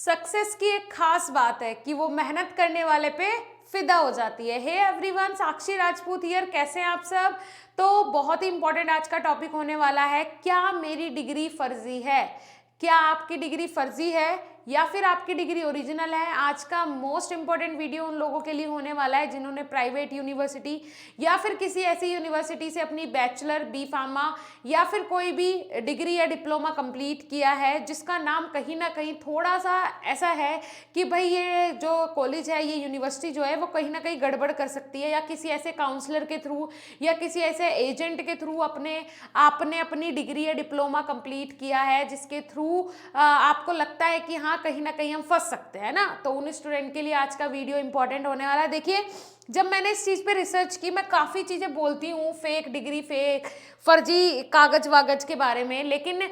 Success की एक खास बात है कि वो मेहनत करने वाले पे फिदा हो जाती है। Hey everyone, Sakshi Rajput here. कैसे हैं आप सब? तो बहुत ही इंपॉर्टेंट आज का टॉपिक होने वाला है, क्या मेरी डिग्री फर्जी है? क्या आपकी डिग्री फर्जी है या फिर आपकी डिग्री ओरिजिनल है? आज का मोस्ट इंपॉर्टेंट वीडियो उन लोगों के लिए होने वाला है जिन्होंने प्राइवेट यूनिवर्सिटी या फिर किसी ऐसी यूनिवर्सिटी से अपनी बैचलर, बी फार्मा या फिर कोई भी डिग्री या डिप्लोमा कंप्लीट किया है, जिसका नाम कहीं ना कहीं थोड़ा सा ऐसा है कि भाई ये जो कॉलेज है, ये यूनिवर्सिटी जो है वो कहीं ना कहीं गड़बड़ कर सकती है, या किसी ऐसे काउंसलर के थ्रू या किसी ऐसे एजेंट के थ्रू आपने अपनी डिग्री या डिप्लोमा कंप्लीट किया है जिसके थ्रू आपको लगता है कि हाँ कहीं ना कहीं हम फंस सकते हैं ना। तो उन स्टूडेंट के लिए आज का वीडियो इंपॉर्टेंट होने वाला है। देखिए, जब मैंने इस चीज़ पे रिसर्च की, मैं काफ़ी चीज़ें बोलती हूँ फेक डिग्री, फेक फर्जी कागज वागज के बारे में, लेकिन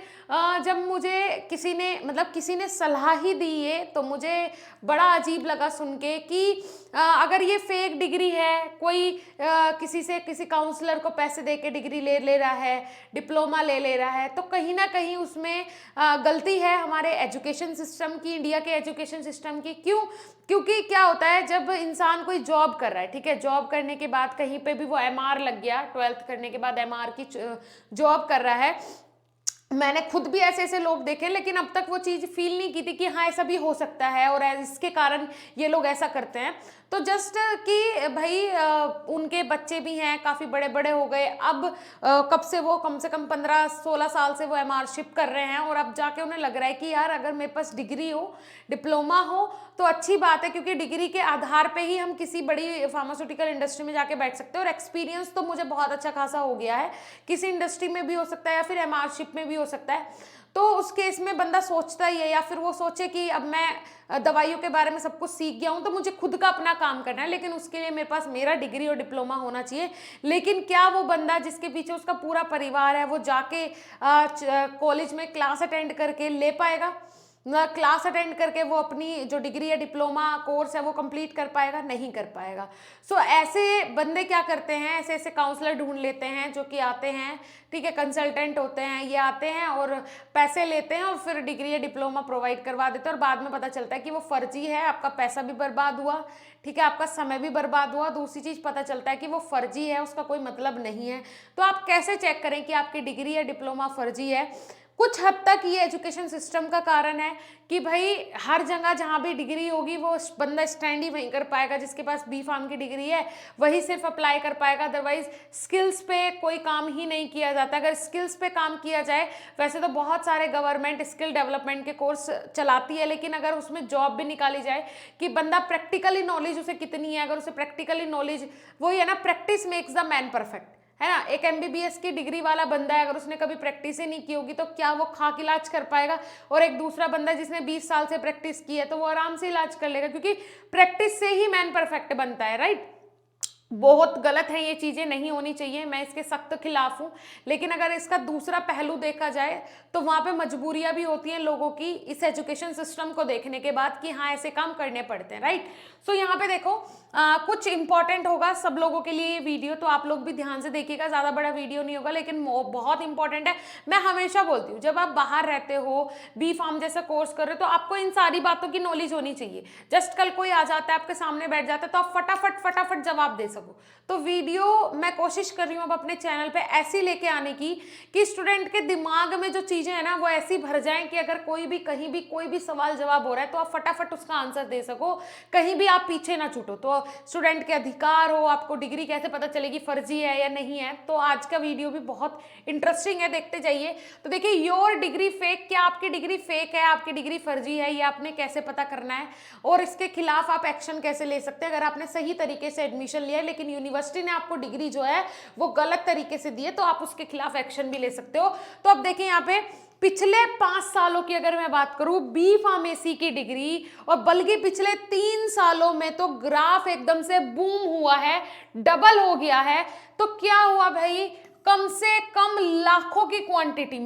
जब मुझे किसी ने सलाह ही दी है तो मुझे बड़ा अजीब लगा सुन के कि अगर ये फेक डिग्री है, कोई किसी काउंसलर को पैसे दे के डिग्री ले रहा है, डिप्लोमा ले रहा है, तो कहीं ना कहीं उसमें गलती है हमारे एजुकेशन सिस्टम की, इंडिया के एजुकेशन सिस्टम की। क्योंकि क्या होता है, जब इंसान कोई जॉब कर रहा है, ठीक है, जॉब करने के बाद कहीं पे भी वो एमआर लग गया, 12th करने के बाद एमआर की जॉब कर रहा है। मैंने खुद भी ऐसे लोग देखे, लेकिन अब तक वो चीज़ फील नहीं की थी कि हाँ ऐसा भी हो सकता है और इसके कारण ये लोग ऐसा करते हैं। तो जस्ट कि भाई उनके बच्चे भी हैं, काफ़ी बड़े बड़े हो गए, अब कब से वो कम से कम 15-16 साल से वो एमआर शिप कर रहे हैं, और अब जाके उन्हें लग रहा है कि यार अगर मेरे पास डिग्री हो, डिप्लोमा हो तो अच्छी बात है, क्योंकि डिग्री के आधार पे ही हम किसी बड़ी फार्मास्यूटिकल इंडस्ट्री में जाके बैठ सकते हैं। और एक्सपीरियंस तो मुझे बहुत अच्छा खासा हो गया है, किसी इंडस्ट्री में भी हो सकता है या फिर एमआर शिप में भी हो सकता है। तो उस केस में बंदा सोचता ही है, या फिर वो सोचे कि अब मैं दवाइयों के बारे में सब कुछ सीख गया हूँ तो मुझे खुद का अपना काम करना है, लेकिन उसके लिए मेरे पास मेरा डिग्री और डिप्लोमा होना चाहिए। लेकिन क्या वो बंदा जिसके पीछे उसका पूरा परिवार है, वो जाके कॉलेज में क्लास अटेंड करके ले पाएगा? क्लास अटेंड करके वो अपनी जो डिग्री या डिप्लोमा कोर्स है वो कंप्लीट कर पाएगा? नहीं कर पाएगा। सो ऐसे बंदे क्या करते हैं, ऐसे ऐसे काउंसलर ढूंढ लेते हैं जो कि आते हैं, ठीक है, कंसल्टेंट होते हैं, ये आते हैं और पैसे लेते हैं और फिर डिग्री या डिप्लोमा प्रोवाइड करवा देते हैं, और बाद में पता चलता है कि वो फर्जी है, आपका पैसा भी बर्बाद हुआ, ठीक है, आपका समय भी बर्बाद हुआ। दूसरी चीज़ पता चलता है कि वो फर्जी है, उसका कोई मतलब नहीं है। तो आप कैसे चेक करें कि आपकी डिग्री या डिप्लोमा फर्जी है? कुछ हद तक ये एजुकेशन सिस्टम का कारण है कि भाई हर जगह जहाँ भी डिग्री होगी वो बंदा स्टैंड ही वहीं कर पाएगा, जिसके पास बी फार्म की डिग्री है वही सिर्फ अप्लाई कर पाएगा, अदरवाइज स्किल्स पे कोई काम ही नहीं किया जाता। अगर स्किल्स पे काम किया जाए, वैसे तो बहुत सारे गवर्नमेंट स्किल डेवलपमेंट के कोर्स चलाती है, लेकिन अगर उसमें जॉब भी निकाली जाए कि बंदा प्रैक्टिकली नॉलेज उसे कितनी है, अगर उसे प्रैक्टिकली नॉलेज, वही है ना, practice makes the man perfect, है ना। एक एमबीबीएस की डिग्री वाला बंदा है, अगर उसने कभी प्रैक्टिस ही नहीं की होगी तो क्या वो खाक इलाज कर पाएगा? और एक दूसरा बंदा जिसने 20 साल से प्रैक्टिस की है तो वो आराम से इलाज कर लेगा, क्योंकि प्रैक्टिस से ही मैन परफेक्ट बनता है, राइट। बहुत गलत है, ये चीज़ें नहीं होनी चाहिए, मैं इसके सख्त खिलाफ हूँ। लेकिन अगर इसका दूसरा पहलू देखा जाए तो वहाँ पे मजबूरियाँ भी होती हैं लोगों की इस एजुकेशन सिस्टम को देखने के बाद कि हाँ ऐसे काम करने पड़ते हैं, राइट। सो यहाँ पे देखो कुछ इंपॉर्टेंट होगा सब लोगों के लिए ये वीडियो, तो आप लोग भी ध्यान से देखिएगा, ज़्यादा बड़ा वीडियो नहीं होगा लेकिन बहुत इंपॉर्टेंट है। मैं हमेशा बोलती हूँ, जब आप बाहर रहते हो, बी फार्म जैसा कोर्स कर रहे हो, तो आपको इन सारी बातों की नॉलेज होनी चाहिए। जस्ट कल कोई आ जाता है आपके सामने बैठ जाता है तो आप फटाफट जवाब दे सको। तो वीडियो मैं कोशिश कर रही हूँ अब अपने चैनल पे ऐसी लेके आने की कि स्टूडेंट के दिमाग में जो चीज़ें हैं ना वो ऐसी भर जाएं कि अगर कोई भी कहीं भी कोई भी सवाल जवाब हो रहा है तो आप फटाफट उसका आंसर दे सको, कहीं भी आप पीछे ना छूटो। तो स्टूडेंट के अधिकार हो, आपको डिग्री कैसे पता चलेगी फर्जी है या नहीं है। तो आज का वीडियो भी बहुत इंटरेस्टिंग है, देखते जाइए। तो देखिए, योर डिग्री फेक, क्या आपकी डिग्री फेक है, आपकी डिग्री फर्जी है, ये आपने कैसे पता करना है और इसके खिलाफ आप एक्शन कैसे ले सकते हैं अगर आपने सही तरीके से एडमिशन लिया है लेकिन यूनिवर्सिटी ने आपको डिग्री जो है वो गलत तरीके से दी है, तो आप उसके खिलाफ एक्शन भी ले सकते हो। तो अब देखिए यहाँ पे पिछले 5 सालों की अगर मैं बात करूं, बी फार्मेसी की डिग्री, और बल्कि पिछले 3 सालों में तो ग्राफ एकदम से बूम हुआ है, डबल हो गया है। तो क्या हुआ भाई, कम से कम लाखों की क्वांटिटी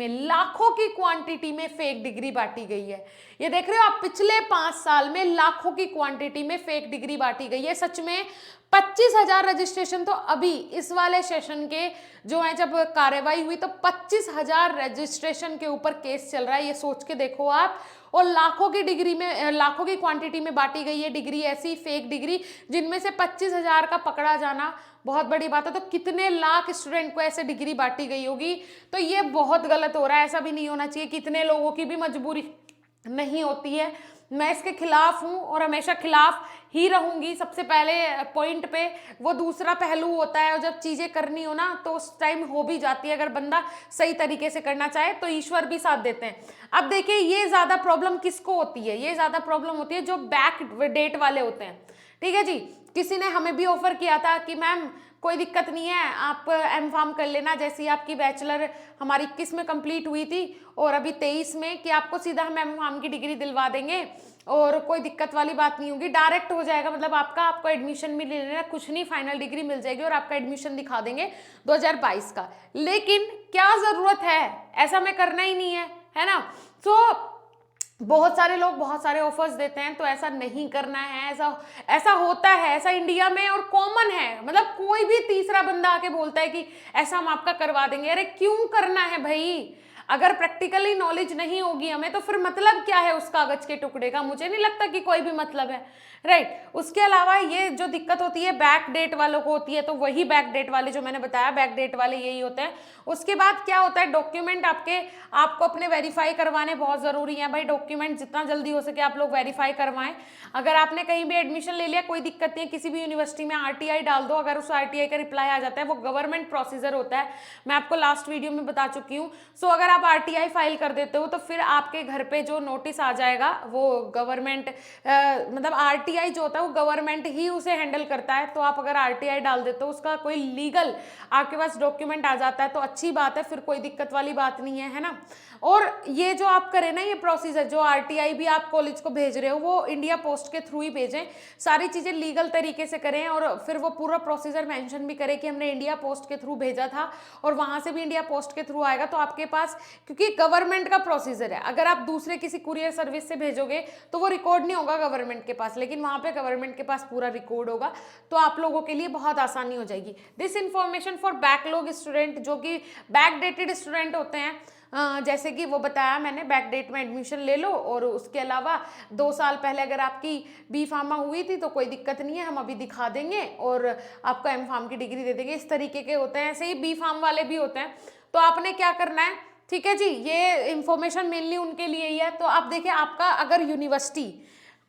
में फेक डिग्री बांटी गई है। ये देख रहे हो आप, पिछले 5 साल में लाखों की क्वांटिटी में फेक डिग्री बांटी गई है। सच में 25,000 रजिस्ट्रेशन तो अभी इस वाले सेशन के जो है, जब कार्रवाई हुई तो 25,000 रजिस्ट्रेशन के ऊपर केस चल रहा है। ये सोच के देखो आप, और लाखों की डिग्री में, लाखों की क्वांटिटी में बांटी गई है डिग्री, ऐसी फेक डिग्री, जिनमें से 25,000 का पकड़ा जाना बहुत बड़ी बात है। तो कितने लाख स्टूडेंट को ऐसे डिग्री बांटी गई होगी। तो ये बहुत गलत हो रहा है, ऐसा भी नहीं होना चाहिए। कितने लोगों की भी मजबूरी नहीं होती है। मैं इसके खिलाफ हूं और हमेशा खिलाफ ही रहूंगी। सबसे पहले पॉइंट पे वो दूसरा पहलू होता है, और जब चीजें करनी हो ना तो उस टाइम हो भी जाती है। अगर बंदा सही तरीके से करना चाहे तो ईश्वर भी साथ देते हैं। अब देखिए, ये ज्यादा प्रॉब्लम किसको होती है? ये ज्यादा प्रॉब्लम होती है जो बैक डेट वाले होते हैं। ठीक है जी, किसी ने हमें भी ऑफर किया था कि मैम कोई दिक्कत नहीं है, आप एम फार्म कर लेना, जैसी आपकी बैचलर हमारी 21 में कंप्लीट हुई थी और अभी 23 में, कि आपको सीधा हम एम फार्म की डिग्री दिलवा देंगे और कोई दिक्कत वाली बात नहीं होगी, डायरेक्ट हो जाएगा। मतलब आपको एडमिशन भी ले लेना, कुछ नहीं, फाइनल डिग्री मिल जाएगी और आपका एडमिशन दिखा देंगे 2022 का। लेकिन क्या जरूरत है, ऐसा में करना ही नहीं है ना। तो बहुत सारे लोग बहुत सारे ऑफर्स देते हैं, तो ऐसा नहीं करना है। ऐसा होता है, ऐसा इंडिया में और कॉमन है। मतलब कोई भी तीसरा बंदा आके बोलता है कि ऐसा हम आपका करवा देंगे, अरे क्यों करना है भाई? अगर प्रैक्टिकली नॉलेज नहीं होगी हमें तो फिर मतलब क्या है उस कागज के टुकड़े का? मुझे नहीं लगता कि कोई भी मतलब है, राइट। उसके अलावा ये जो दिक्कत होती है बैक डेट वालों को होती है, तो वही बैक डेट वाले जो मैंने बताया, बैक डेट वाले यही होते हैं। उसके बाद क्या होता है, डॉक्यूमेंट आपको अपने वेरीफाई करवाने बहुत जरूरी है भाई। डॉक्यूमेंट जितना जल्दी हो सके आप लोग वेरीफाई करवाएं। अगर आपने कहीं भी एडमिशन ले लिया, कोई दिक्कत नहीं है, किसी भी यूनिवर्सिटी में आरटीआई डाल दो। अगर उस आरटीआई का रिप्लाई आ जाता है, वो गवर्नमेंट प्रोसीजर होता है, मैं आपको लास्ट वीडियो में बता चुकी हूँ। सो अगर आप आरटीआई फाइल कर देते हो तो फिर आपके घर पे जो नोटिस आ जाएगा वो गवर्नमेंट, मतलब आरटीआई जो होता है वो गवर्नमेंट ही उसे हैंडल करता है। तो आप अगर आरटीआई डाल देते हो, उसका कोई लीगल आपके पास डॉक्यूमेंट आ जाता है तो अच्छी बात है, फिर कोई दिक्कत वाली बात नहीं है ना। और ये जो आप करें ना, ये प्रोसीजर जो आरटीआई भी आप कॉलेज को भेज रहे हो, वो इंडिया पोस्ट के थ्रू ही भेजें। सारी चीजें लीगल तरीके से करें और फिर वो पूरा प्रोसीजर मेंशन भी करें कि हमने इंडिया पोस्ट के थ्रू भेजा था और वहां से भी इंडिया पोस्ट के थ्रू आएगा। तो आपके पास, क्योंकि गवर्नमेंट का प्रोसीजर है, अगर आप दूसरे किसी कुरियर सर्विस से भेजोगे तो वो रिकॉर्ड नहीं होगा गवर्नमेंट के पास, लेकिन वहां पे गवर्नमेंट के पास पूरा रिकॉर्ड होगा। तो आप लोगों के लिए बहुत आसानी हो जाएगी। This information for backlog student, जो कि बैकडेटेड स्टूडेंट होते हैं, जैसे कि वो बताया मैंने, बैक डेट में एडमिशन ले लो। और उसके अलावा 2 साल पहले अगर आपकी बी फार्मा हुई थी तो कोई दिक्कत नहीं है, हम अभी दिखा देंगे और आपको एम फार्म की डिग्री दे देंगे। इस तरीके के होते हैं। ऐसे ही बी फार्म वाले भी होते हैं। तो आपने क्या करना है, ठीक है जी, ये इंफॉर्मेशन मेनली उनके लिए ही है। तो आप देखिए, आपका अगर यूनिवर्सिटी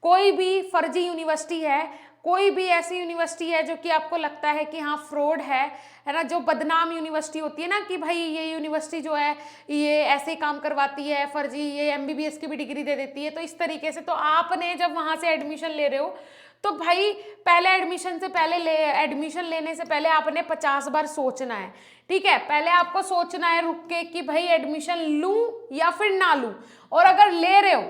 कोई भी फर्जी यूनिवर्सिटी है, कोई भी ऐसी यूनिवर्सिटी है जो कि आपको लगता है कि हाँ फ्रॉड है ना, जो बदनाम यूनिवर्सिटी होती है ना कि भाई ये यूनिवर्सिटी जो है ये ऐसे काम करवाती है, फर्जी, ये एमबीबीएस की भी डिग्री दे देती है, तो इस तरीके से, तो आपने जब वहां से एडमिशन ले रहे हो तो भाई पहले एडमिशन लेने से पहले आपने 50 बार सोचना है। ठीक है, पहले आपको सोचना है रुक के कि भाई एडमिशन लूं या फिर ना लूं। और अगर ले रहे हो,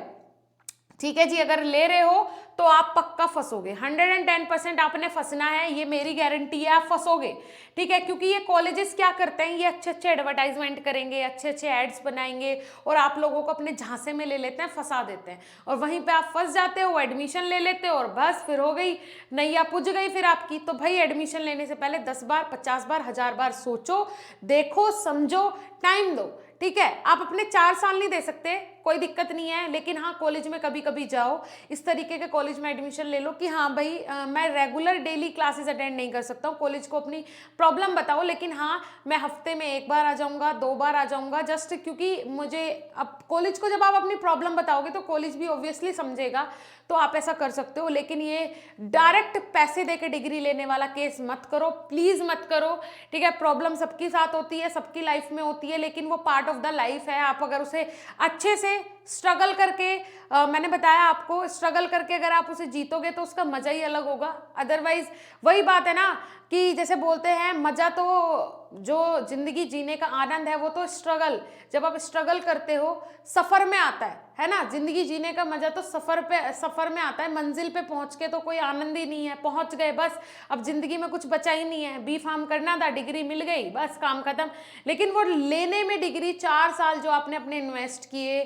ठीक है जी, अगर ले रहे हो तो आप पक्का फंसोगे। 110% आपने फंसना है, ये मेरी गारंटी है, आप फंसोगे। ठीक है, क्योंकि ये कॉलेजेस क्या करते हैं, ये अच्छे अच्छे एडवर्टाइजमेंट करेंगे, अच्छे अच्छे एड्स बनाएंगे और आप लोगों को अपने झांसे में ले लेते हैं, फंसा देते हैं और वहीं पे आप फंस जाते हो, एडमिशन ले लेते हो और बस फिर हो गई नैया, पुज गई फिर आपकी। तो भाई एडमिशन लेने से पहले 10 बार, 50 बार, 1000 बार सोचो, देखो, समझो, टाइम दो। ठीक है, आप अपने 4 साल नहीं दे सकते, कोई दिक्कत नहीं है, लेकिन हाँ कॉलेज में कभी कभी जाओ, इस तरीके के कॉलेज में एडमिशन ले लो कि हाँ भाई मैं रेगुलर डेली क्लासेस अटेंड नहीं कर सकता हूँ, कॉलेज को अपनी प्रॉब्लम बताओ, लेकिन हाँ मैं हफ्ते में 1 बार आ जाऊँगा, 2 बार आ जाऊँगा, जस्ट क्योंकि मुझे, अब कॉलेज को जब आप अपनी प्रॉब्लम बताओगे तो कॉलेज भी ऑब्वियसली समझेगा, तो आप ऐसा कर सकते हो। लेकिन ये डायरेक्ट पैसे दे के डिग्री लेने वाला केस मत करो, प्लीज मत करो। ठीक है, प्रॉब्लम सबके साथ होती है, सबकी लाइफ में होती है, लेकिन वो पार्ट ऑफ द लाइफ है। आप अगर उसे अच्छे से स्ट्रगल करके, मैंने बताया आपको, स्ट्रगल करके अगर आप उसे जीतोगे तो उसका मजा ही अलग होगा। अदरवाइज वही बात है ना कि जैसे बोलते हैं मजा तो, जो जिंदगी जीने का आनंद है वो तो स्ट्रगल, जब आप स्ट्रगल करते हो सफर में आता है ना। जिंदगी जीने का मजा तो सफर में आता है, मंजिल पे पहुंच के तो कोई आनंद ही नहीं है। पहुंच गए बस, अब जिंदगी में कुछ बचा ही नहीं है। बी फार्म करना था, डिग्री मिल गई, बस काम खत्म। लेकिन वो लेने में डिग्री 4 साल जो आपने अपने इन्वेस्ट किए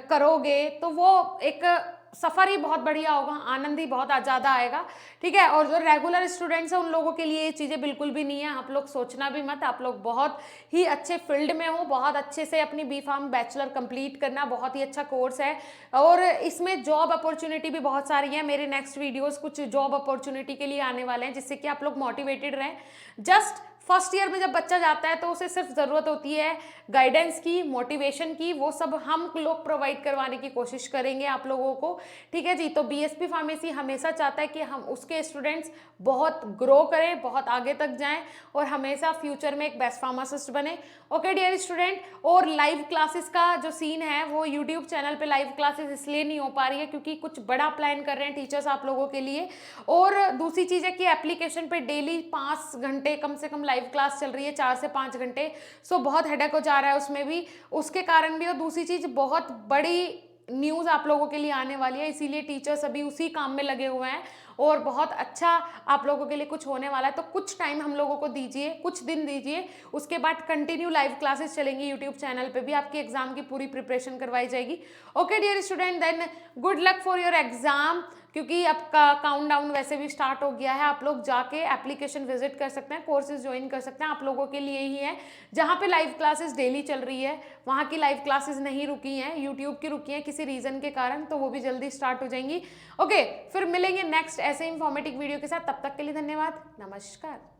करोगे, तो वो एक सफर ही बहुत बढ़िया होगा, आनंद ही बहुत ज़्यादा आएगा। ठीक है, और जो रेगुलर स्टूडेंट्स हैं उन लोगों के लिए ये चीज़ें बिल्कुल भी नहीं है। आप लोग सोचना भी मत, आप लोग बहुत ही अच्छे फील्ड में हो, बहुत अच्छे से अपनी बी फार्म बैचलर कंप्लीट करना, बहुत ही अच्छा कोर्स है। और इसमें जॉब अपॉर्चुनिटी भी बहुत सारी है। मेरे नेक्स्ट वीडियोस कुछ जॉब अपॉर्चुनिटी के लिए आने वाले हैं, जिससे कि आप लोग मोटिवेटेड रहें। जस्ट फर्स्ट ईयर में जब बच्चा जाता है तो उसे सिर्फ ज़रूरत होती है गाइडेंस की, मोटिवेशन की, वो सब हम लोग प्रोवाइड करवाने की कोशिश करेंगे आप लोगों को। ठीक है जी, तो बीएसपी फार्मेसी हमेशा चाहता है कि हम उसके स्टूडेंट्स बहुत ग्रो करें, बहुत आगे तक जाएं और हमेशा फ्यूचर में एक बेस्ट फार्मासिस्ट बने। ओके डियर स्टूडेंट, और लाइव क्लासेस का जो सीन है वो यूट्यूब चैनल पे लाइव क्लासेस इसलिए नहीं हो पा रही है क्योंकि कुछ बड़ा प्लान कर रहे हैं टीचर्स आप लोगों के लिए। और दूसरी चीज़ है कि एप्लीकेशन पे डेली 5 घंटे कम से कम लाइव क्लास चल रही है, 4 से 5 घंटे। सो बहुत हेडेक हो जा रहा है उसमें भी, उसके कारण भी। और दूसरी चीज़, बहुत बड़ी न्यूज़ आप लोगों के लिए आने वाली है, इसीलिए टीचर्स अभी उसी काम में लगे हुए हैं और बहुत अच्छा आप लोगों के लिए कुछ होने वाला है। तो कुछ टाइम हम लोगों को दीजिए, कुछ दिन दीजिए, उसके बाद कंटिन्यू लाइव क्लासेस चलेंगी यूट्यूब चैनल पे भी, आपकी एग्जाम की पूरी प्रिपरेशन करवाई जाएगी। Okay dear student, then good luck for your exam, क्योंकि आपका काउंट डाउन वैसे भी स्टार्ट हो गया है। आप लोग जाके एप्लीकेशन विजिट कर सकते हैं, कोर्सेज ज्वाइन कर सकते हैं, आप लोगों के लिए ही है। जहाँ पे लाइव क्लासेस डेली चल रही है वहाँ की लाइव क्लासेस नहीं रुकी हैं, यूट्यूब की रुकी हैं किसी रीजन के कारण, तो वो भी जल्दी स्टार्ट हो जाएंगी। ओके, फिर मिलेंगे नेक्स्ट ऐसे इंफॉर्मेटिव वीडियो के साथ, तब तक के लिए धन्यवाद, नमस्कार।